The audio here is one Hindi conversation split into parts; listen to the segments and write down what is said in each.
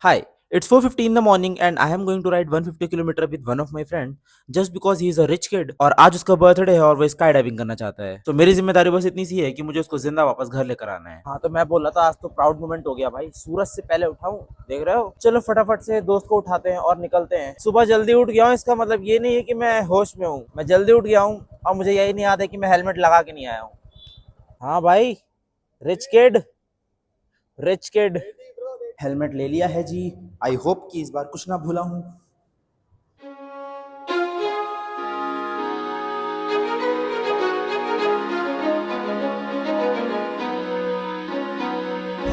Hi, it's 4:50 in the morning and I am going to ride 150 km with one of my friend just because he is a rich kid और आज उसका बर्थडे है और वो स्काई डाइविंग करना चाहता है। तो मेरी जिम्मेदारी बस इतनी सी है कि मुझे उसको जिंदा वापस घर लेकर आना है। हाँ तो मैं बोल रहा था आज तो प्राउड मोमेंट हो गया भाई, सूरज से पहले उठाऊं, देख रहे हो। चलो फटाफट से दोस्त को उठाते हैं और निकलते हैं। सुबह जल्दी उठ गया हूँ, इसका मतलब ये नहीं है कि मैं होश में हूँ, मैं जल्दी उठ गया हूँ और मुझे यही नहीं याद है कि मैं हेलमेट लगा के नहीं आया हूँ। हाँ भाई, rich kid, rich kid. Helmet ले लिया है जी। आई होप कि इस बार कुछ ना भूला हूँ।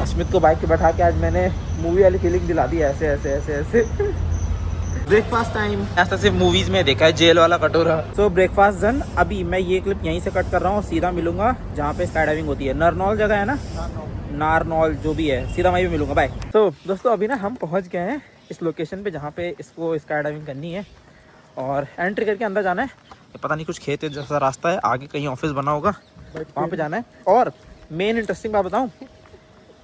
अश्मित को बाइक पे बैठा के आज मैंने मूवी वाली फीलिंग दिला दी, ऐसे ऐसे ऐसे ऐसे। Breakfast time. ऐसा सिर्फ मूवीज में देखा है, जेल वाला कटोरा। सो ब्रेकफास्ट डन। अभी मैं ये क्लिप यहीं से कट कर रहा हूँ, सीधा मिलूंगा जहाँ पे स्काई डाइविंग होती है। नरनौल जगह है ना, नारनौल जो भी है, सीधा वहीं पे मिलूंगा। बाय। तो दोस्तों अभी ना हम पहुँच गए हैं इस लोकेशन पे जहाँ पे इसको स्काई डाइविंग करनी है और एंट्री करके अंदर जाना है। पता नहीं कुछ खेत जैसा रास्ता है, आगे कहीं ऑफिस बना होगा, वहाँ पे जाना है। और मेन इंटरेस्टिंग बात बताऊँ,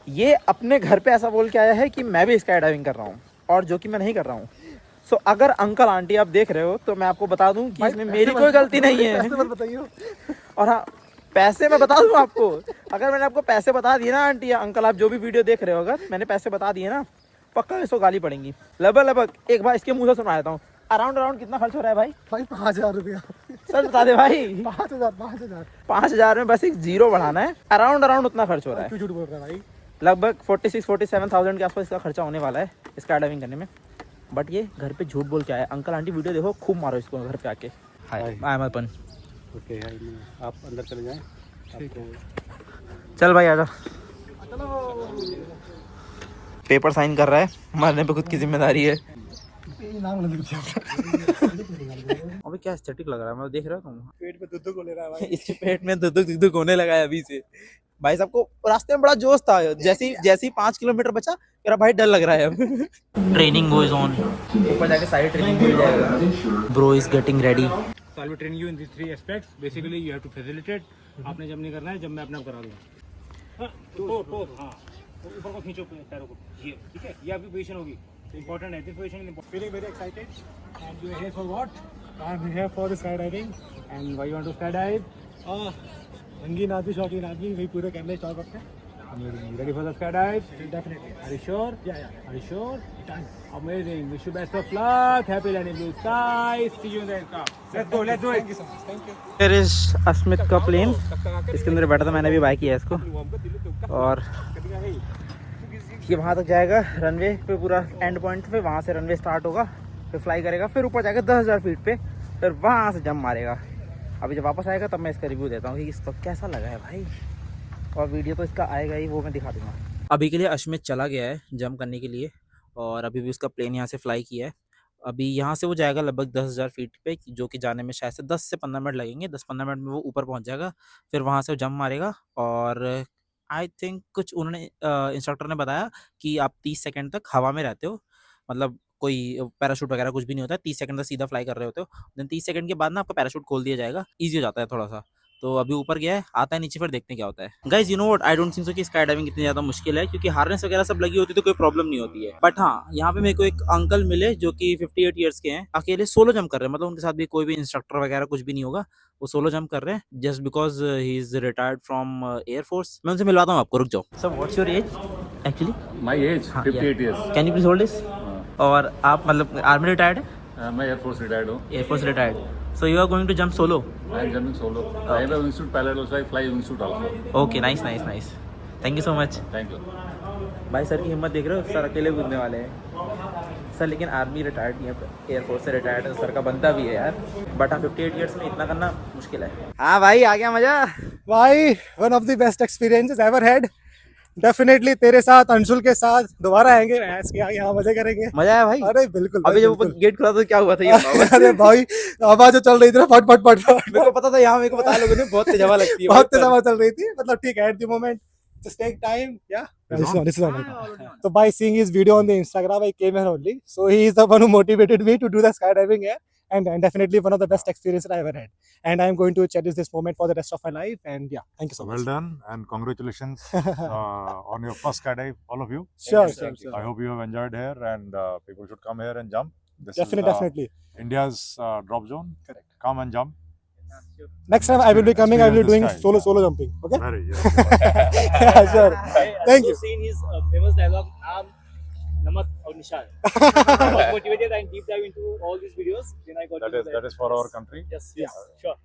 ये अपने घर पे ऐसा बोल के आया है कि मैं भी स्काई डाइविंग कर रहा हूँ, और जो कि मैं नहीं कर रहा हूँ। सो अगर अंकल आंटी आप देख रहे हो तो मैं आपको बता दूं कि इसमें मेरी कोई गलती नहीं है। बताइए। और हाँ, पैसे मैं बता दूं आपको, अगर मैंने आपको पैसे बता दिए ना आंटी या अंकल, आप जो भी वीडियो देख रहे हो, अगर मैंने पैसे बता दिए ना, पक्का इसको गाली पड़ेंगी। लगभग एक बार इसके मुंह से सुना देता हूँ। अराउंड कितना खर्च हो रहा है भाई? 5,000 रुपया। सच बता दे भाई। 5,000 में बस एक जीरो बढ़ाना है। अराउंड उतना खर्च हो रहा है। क्यों झूठ बोल रहा है भाई? लगभग 46-47,000 के आसपास इसका खर्चा होने वाला है स्काई डाइविंग करने में। बट ये घर पे झूठ बोल के आया। अंकल आंटी वीडियो देखो, खूब मारो इसको घर पे आके। हाय, आई एम अपन। ओके, आप अंदर चले जाएं। चल भाई आजा। पेपर साइन कर रहा है, मारने पे खुद की जिम्मेदारी है। अबे क्या एस्थेटिक लग रहा है, मैं देख रहा हूँ। पेट में दुद्ध को ले रहा है भाई। इसके पेट में दुदुक होने लगा है अभी से। भाई साहब को रास्ते में बड़ा जोश था, जैसे ही 5 किलोमीटर बचा, मेरा भाई डर लग रहा है अब। Training goes on. ऊपर जाके सारी ट्रेनिंग मिल जाएगा। Bro is getting ready. So I will train you in these three aspects. Basically, you have to facilitate. आपने जब नहीं करना है, जब मैं अपने आप करा दूँगा। हाँ, ऊपर को खींचो पैरों को, ये ठीक है, ये आपकी पोजीशन होगी। Important है, this position is important. Feeling very excited. And you are here for what? I am here for the skydiving. And why you want to skydive? रंगीन आदमी, शौकीन आदमी, वही पूरे कैमरे स्टॉप रखते हैं। Ready for the skydive? Definitely. Are you sure? Yeah. Are you sure? Done. Amazing. Wish you best of luck. Happy landing blue sky. See you in the aircraft. Let's go. Let's do it. Thank you so much. Thank you. Here is Asmit का प्लेन। इसके अंदर बैठा था, मैंने भी बाय किया इसको। और ये वहाँ तक जाएगा रनवे पे, पूरा एंड पॉइंट पे। वहाँ से रनवे स्टार्ट होगा, फिर फ्लाई करेगा, फिर ऊपर जाएगा 10,000 फीट पे, फिर वहाँ से जंप मारेगा। अभी जब वापस आएगा तब मैं इसका रिव्यू देता हूँ कि इसको कैसा लगा है भाई। और वीडियो तो इसका आएगा ही, वो मैं दिखा दूंगा। अभी के लिए अश्मित चला गया है जंप करने के लिए, और अभी भी उसका प्लेन यहाँ से फ्लाई किया है। अभी यहाँ से वो जाएगा लगभग 10,000 फीट पे, जो कि जाने में शायद से 10 से 15 मिनट लगेंगे। 10-15 मिनट में वो ऊपर पहुँच जाएगा। फिर वहाँ से वो जंप मारेगा, और आई थिंक कुछ उन्होंने इंस्ट्रक्टर ने बताया कि आप 30 सेकंड तक हवा में रहते हो, मतलब कोई पैराशूट वगैरह कुछ भी नहीं होता है। 30 सेकंड तक सीधा फ्लाई कर रहे होते हो, देन 30 सेकंड के बाद ना आपका पैराशूट खोल दिया जाएगा, ईजी हो जाता है थोड़ा सा। तो अभी ऊपर गया है, आता है नीचे, फिर देखते हैं क्या होता है। Guys you know what, I don't think so कि स्काई डाइविंग इतनी ज्यादा मुश्किल है, क्योंकि हार्नेस वगैरह सब लगी होती है तो कोई प्रॉब्लम नहीं होती है। बट हाँ, यहाँ पे मेरे को एक अंकल मिले जो कि 58 ईयर्स के हैं, अकेले सोलो जंप कर रहे हैं। मतलब उनके साथ भी कोई भी इंस्ट्रक्टर वगैरह कुछ भी नहीं होगा, वो सोलो जंप कर रहे हैं just because he is retired from air force. मैं उनसे मिलवाता हूँ आपको, रुक जाओ। Sir what's your age actually? My age, 58 years. Can you please hold this? और आप मतलब आर्मी रिटायर्ड है? मैं एयरफोर्स रिटायर्ड हूँ. Air force retired. So you are going to jump solo? I am jumping solo. I have a wingsuit pilot also. I fly wingsuit also. Okay, nice nice nice, thank you so much. Thank you. भाई सर की हिम्मत देख रहे हो, सर अकेले कूदने वाले हैं सर। लेकिन आर्मी रिटायर्ड नहीं है, एयरफोर्स से रिटायर्ड है, सर का बनता भी है यार। बट हाँ, 58 ईयर्स में इतना करना मुश्किल है। हाँ भाई, आ गया मजा भाई, one of the best experiences ever had. Definitely तेरे साथ, अंशुल के साथ दोबारा आएंगे, यहाँ मजे करेंगे। मजा आया भाई? अरे बिल्कुल। अभी जब गेट खुला तो क्या हुआ था ये बताओ। अरे भाई, आवाज जो चल रही थी ना, फट फट फट फट। मेरे को पता था यहाँ, मेरे को बताया लोगों ने, बहुत तेज हवा लगती है। बहुत तेज हवा चल रही थी, मतलब ठीक है at the moment Just take time. Yeah. Is This is on? on. This is on. So by seeing his video on the Instagram, I came here only. So he is the one who motivated me to do the skydiving here, and definitely one of the best experiences I ever had. And I'm going to cherish this moment for the rest of my life. And yeah, thank you so Well much. done and congratulations on your first skydive, all of you. Sure, Thank you. sure. I hope you have enjoyed here and people should come here and jump. This Definitely, is definitely. India's drop zone. Correct. Come and jump. Next time I will be coming. I will be doing Experience this solo jumping. Okay. Very Yeah, sure. Thank you. Seen his famous dialogue, Aam, Namak or Nishan. I was motivated and deep dive into all these videos. Then I got That is for our country. Yes, yes, sure.